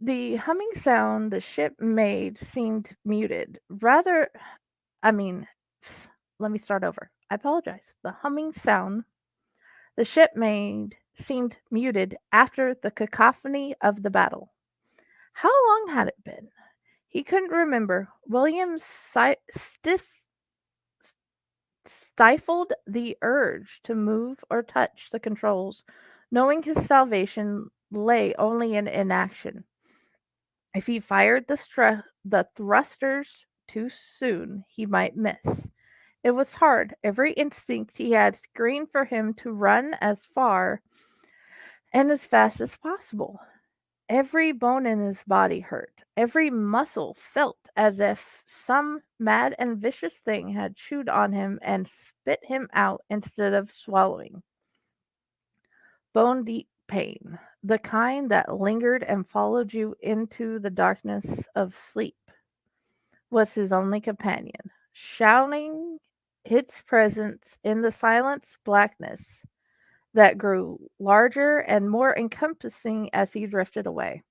The humming sound the ship made seemed muted. Rather, I mean, let me start over. I apologize. The humming sound the ship made seemed muted after the cacophony of the battle. How long had it been? He couldn't remember. William stifled the urge to move or touch the controls, knowing his salvation lay only in inaction. If he fired the thrusters too soon, he might miss. It was hard. Every instinct he had screamed for him to run as far and as fast as possible. Every bone in his body hurt. Every muscle felt as if some mad and vicious thing had chewed on him and spit him out instead of swallowing. Bone deep pain, the kind that lingered and followed you into the darkness of sleep, was his only companion, shouting its presence in the silence blackness that grew larger and more encompassing as he drifted away.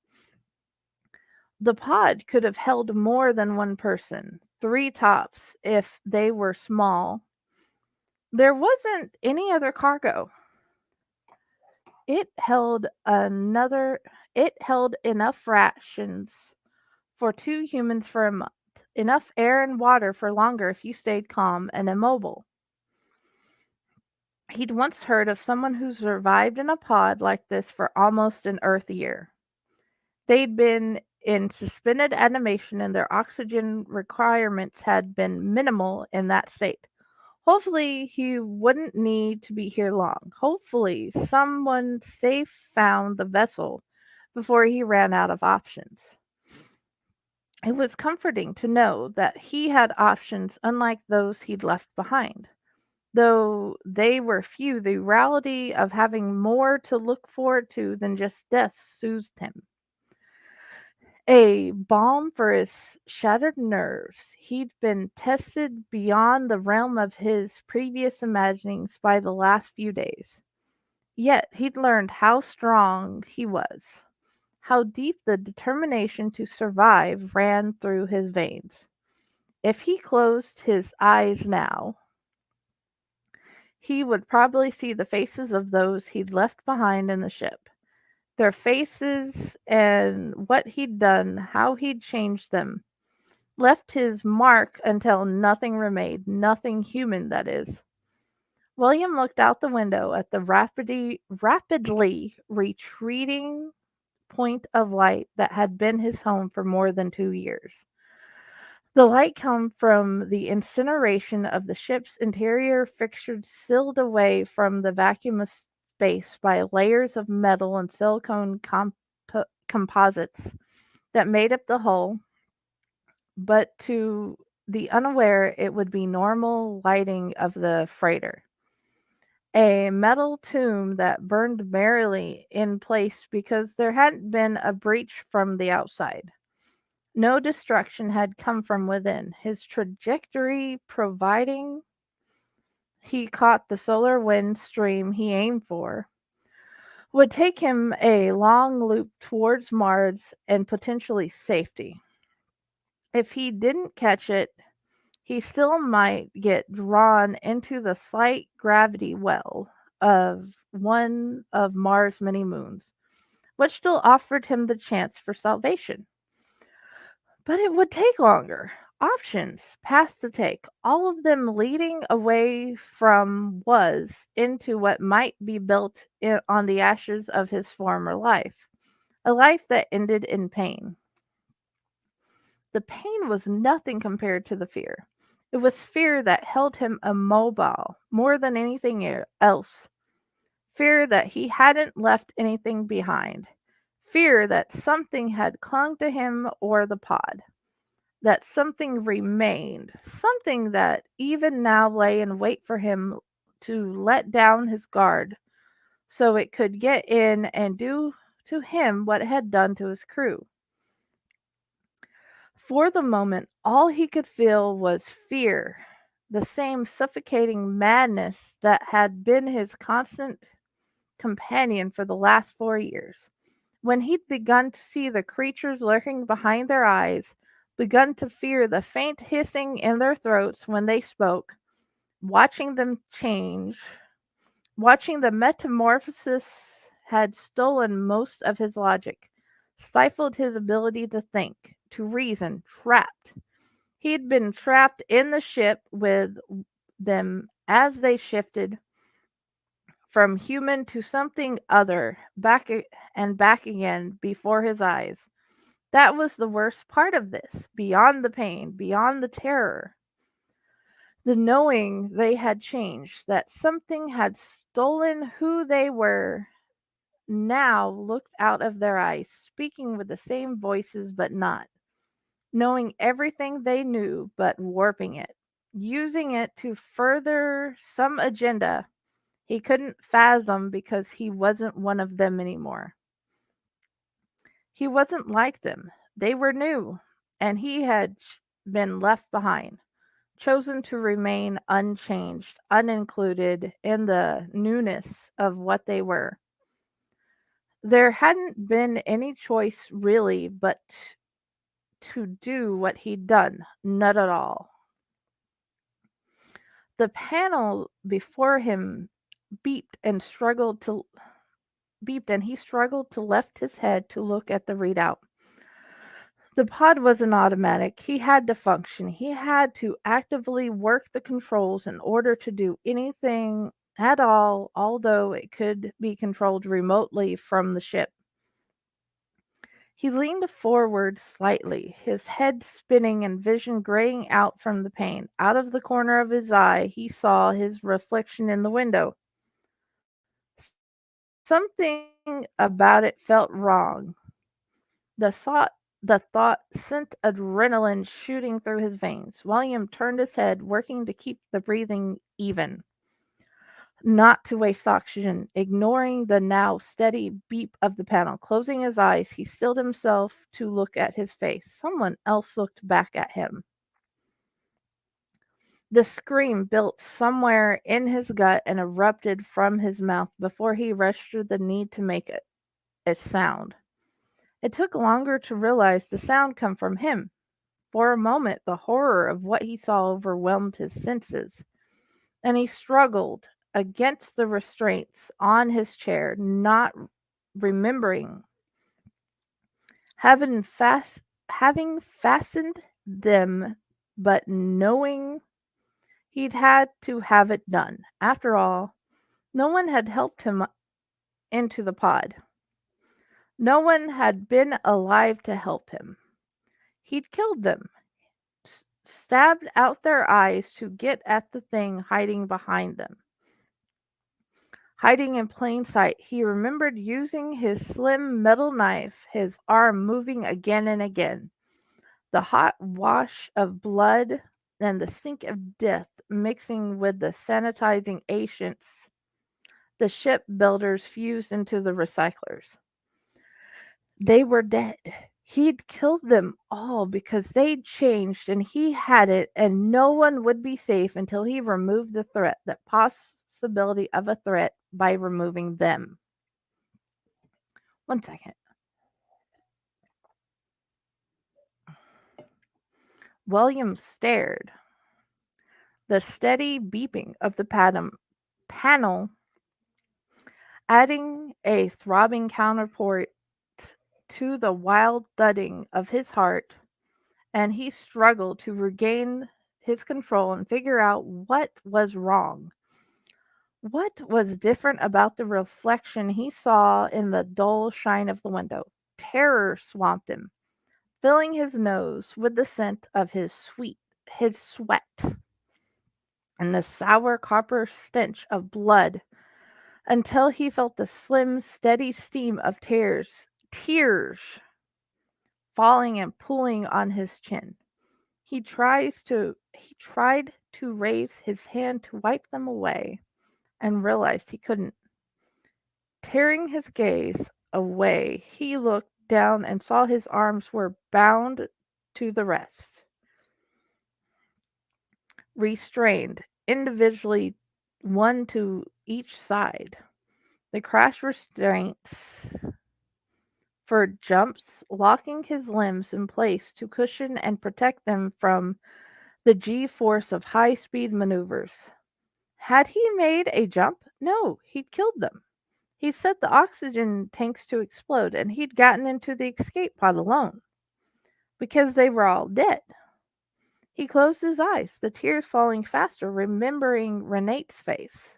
The pod could have held more than one person, three tops if they were small. There wasn't any other cargo. It held another it held enough rations for two humans for a month, enough air and water for longer if you stayed calm and immobile. He'd once heard of someone who survived in a pod like this for almost an Earth year. They'd been in suspended animation and their oxygen requirements had been minimal in that state. Hopefully, he wouldn't need to be here long. Hopefully, someone safe found the vessel before he ran out of options. It was comforting to know that he had options unlike those he'd left behind. Though they were few, the reality of having more to look forward to than just death soothed him. A balm for his shattered nerves. He'd been tested beyond the realm of his previous imaginings by the last few days. Yet he'd learned how strong he was, how deep the determination to survive ran through his veins. If he closed his eyes now, he would probably see the faces of those he'd left behind in the ship. Their faces and what he'd done, how he'd changed them, left his mark until nothing remained, nothing human, that is. William looked out the window at the rapidly retreating point of light that had been his home for more than 2 years. The light came from the incineration of the ship's interior fixtures sealed away from the vacuum of space by layers of metal and silicone composites that made up the hull, but to the unaware, it would be normal lighting of the freighter. A metal tomb that burned merrily in place because there hadn't been a breach from the outside. No destruction had come from within. His trajectory, providing he caught the solar wind stream he aimed for, would take him a long loop towards Mars and potentially safety. If he didn't catch it, he still might get drawn into the slight gravity well of one of Mars' many moons, which still offered him the chance for salvation. But it would take longer. Options past the take, all of them leading away from was into what might be built on the ashes of his former life, a life that ended in pain. The pain was nothing compared to the fear. It was fear that held him immobile more than anything else. Fear that he hadn't left anything behind. Fear that something had clung to him or the pod. That something remained. Something that even now lay in wait for him to let down his guard so it could get in and do to him what it had done to his crew. For the moment, all he could feel was fear, the same suffocating madness that had been his constant companion for the last 4 years. When he'd begun to see the creatures lurking behind their eyes, begun to fear the faint hissing in their throats when they spoke, watching them change, watching the metamorphosis had stolen most of his logic, stifled his ability to think, to reason, trapped. He'd been trapped in the ship with them as they shifted from human to something other, and back again before his eyes. That was the worst part of this, beyond the pain, beyond the terror. The knowing they had changed, that something had stolen who they were, now looked out of their eyes, speaking with the same voices but not, knowing everything they knew but warping it, using it to further some agenda he couldn't fathom because he wasn't one of them anymore. He wasn't like them. They were new, and he had been left behind, chosen to remain unchanged, unincluded in the newness of what they were. There hadn't been any choice really but to do what he'd done, not at all. The panel before him beeped and he struggled to lift his head to look at the readout. The pod wasn't automatic. He had to function. He had to actively work the controls in order to do anything at all, although it could be controlled remotely from the ship. He leaned forward slightly, his head spinning and vision graying out from the pain. Out of the corner of his eye, he saw his reflection in the window. Something about it felt wrong. The thought the thought sent adrenaline shooting through his veins. William turned his head, working to keep the breathing even, not to waste oxygen. Ignoring the now steady beep of the panel, closing his eyes, he stilled himself to look at his face. Someone else looked back at him. The scream built somewhere in his gut and erupted from his mouth before he registered the need to make a sound. It took longer to realize the sound come from him. For a moment, the horror of what he saw overwhelmed his senses, and he struggled against the restraints on his chair, not remembering having, having fastened them, but knowing he'd had to have it done. After all, no one had helped him into the pod. No one had been alive to help him. He'd killed them, stabbed out their eyes to get at the thing hiding behind them. Hiding in plain sight, he remembered using his slim metal knife, his arm moving again and again. The hot wash of blood and the stink of death mixing with the sanitizing agents the shipbuilders fused into the recyclers. They were dead. He'd killed them all because they'd changed and he had it, and no one would be safe until he removed the threat, that possibility of a threat, by removing them. 1 second. William stared. The steady beeping of the panel adding a throbbing counterpoint to the wild thudding of his heart, and he struggled to regain his control and figure out what was wrong. What was different about the reflection he saw in the dull shine of the window? Terror swamped him, filling his nose with the scent of his sweat, and the sour copper stench of blood, until he felt the slim, steady steam of tears falling and pooling on his chin. He tried to raise his hand to wipe them away and realized he couldn't. Tearing his gaze away, he looked down and saw his arms were bound to the rest, restrained individually, one to each side. The crash restraints for jumps, locking his limbs in place to cushion and protect them from the G-force of high-speed maneuvers. Had he made a jump? No, he'd killed them. He set the oxygen tanks to explode, and he'd gotten into the escape pod alone because they were all dead. He closed his eyes, the tears falling faster, remembering Renate's face.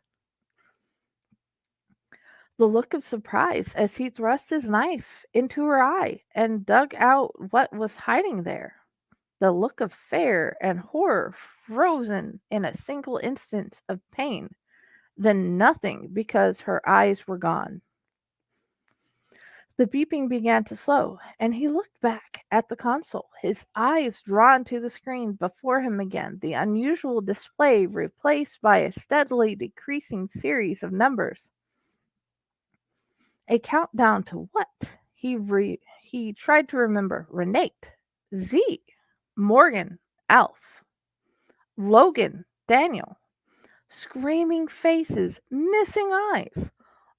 The look of surprise as he thrust his knife into her eye and dug out what was hiding there. The look of fear and horror frozen in a single instant of pain, then nothing because her eyes were gone. The beeping began to slow, and he looked back at the console, his eyes drawn to the screen before him again, the unusual display replaced by a steadily decreasing series of numbers. A countdown to what? He tried to remember. Renate, Z, Morgan, Alf, Logan, Daniel. Screaming faces, missing eyes.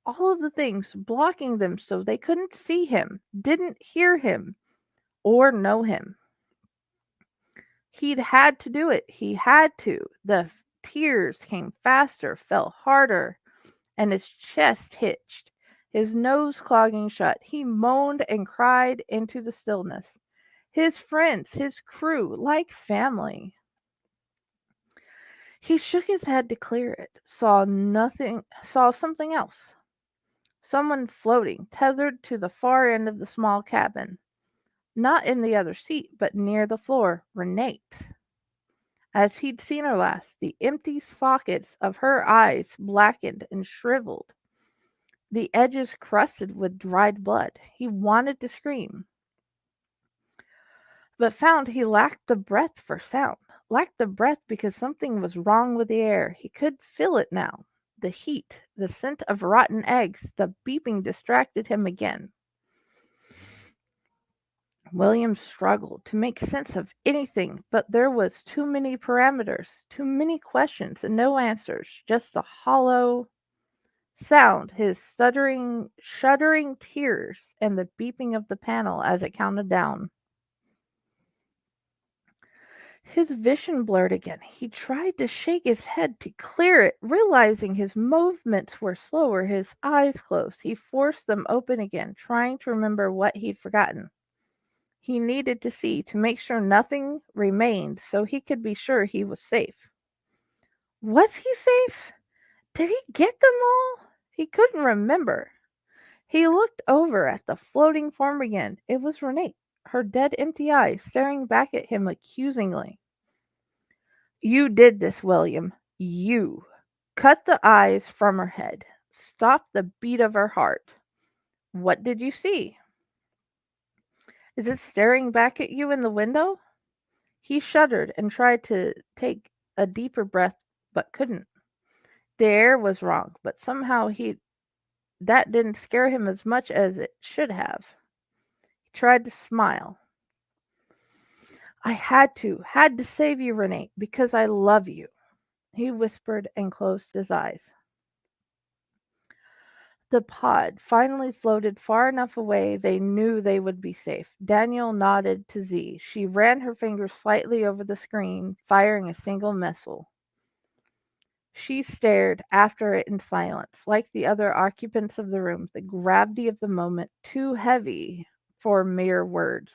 All of the things blocking them so they couldn't see him, didn't hear him, or know him. He'd had to do it. He had to. The tears came faster, fell harder, and his chest hitched, his nose clogging shut. He moaned and cried into the stillness. His friends, his crew, like family. He shook his head to clear it, saw something else. Someone floating, tethered to the far end of the small cabin. Not in the other seat, but near the floor, Renate. As he'd seen her last, the empty sockets of her eyes blackened and shriveled, the edges crusted with dried blood. He wanted to scream, but found he lacked the breath for sound. Lacked the breath because something was wrong with the air. He could feel it now. The heat, the scent of rotten eggs, the beeping distracted him again. William struggled to make sense of anything, but there was too many parameters, too many questions, and no answers, just a hollow sound, his shuddering tears, and the beeping of the panel as it counted down. His vision blurred again. He tried to shake his head to clear it, realizing his movements were slower, his eyes closed. He forced them open again, trying to remember what he'd forgotten. He needed to see to make sure nothing remained so he could be sure he was safe. Was he safe? Did he get them all? He couldn't remember. He looked over at the floating form again. It was Renee, her dead empty eyes staring back at him accusingly. You did this, William. You. Cut the eyes from her head. Stop the beat of her heart. What did you see? Is it staring back at you in the window? He shuddered and tried to take a deeper breath, but couldn't. The air was wrong, but somehow that didn't scare him as much as it should have. He tried to smile. I had to save you, Renee, because I love you, he whispered and closed his eyes. The pod finally floated far enough away they knew they would be safe. Daniel nodded to Z. She ran her fingers slightly over the screen, firing a single missile. She stared after it in silence, like the other occupants of the room, the gravity of the moment too heavy for mere words.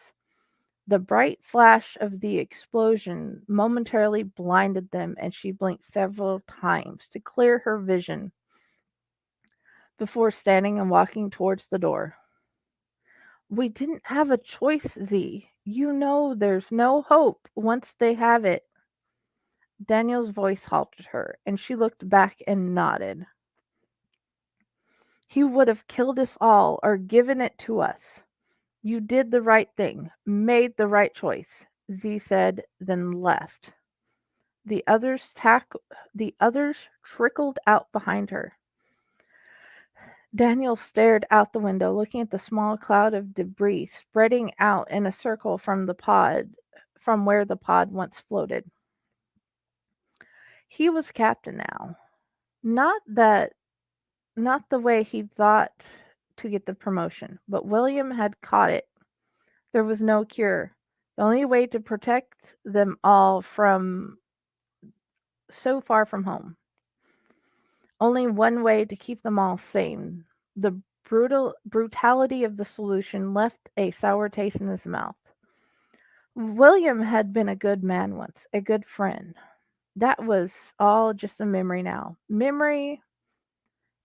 The bright flash of the explosion momentarily blinded them, and she blinked several times to clear her vision before standing and walking towards the door. We didn't have a choice, Z. You know there's no hope once they have it. Daniel's voice halted her, and she looked back and nodded. He would have killed us all or given it to us. You did the right thing, made the right choice, Z said, then left. The others trickled out behind her. Daniel stared out the window, looking at the small cloud of debris spreading out in a circle from where the pod once floated. He was captain now. Not the way he thought to get the promotion, but William had caught it. There was no cure. The only way to protect them all from so far from home. Only one way to keep them all sane. The brutality of the solution left a sour taste in his mouth. William had been a good man once, a good friend. That was all just a memory now. Memory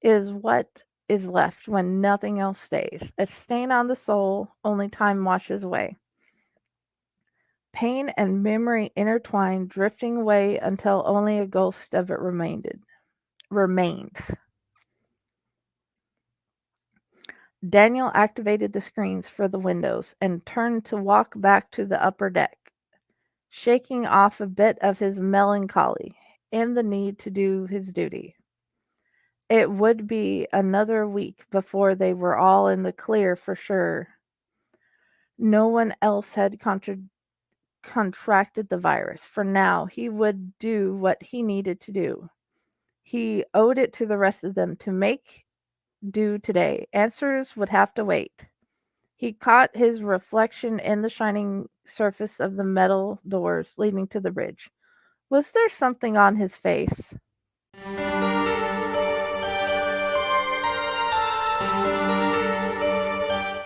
is what is left when nothing else stays. A stain on the soul, only time washes away. Pain and memory intertwined, drifting away until only a ghost of it remains. Daniel activated the screens for the windows and turned to walk back to the upper deck, shaking off a bit of his melancholy and the need to do his duty. It would be another week before they were all in the clear for sure. No one else had contracted the virus. For now, he would do what he needed to do. He owed it to the rest of them to make do today. Answers would have to wait. He caught his reflection in the shining surface of the metal doors leading to the bridge. Was there something on his face?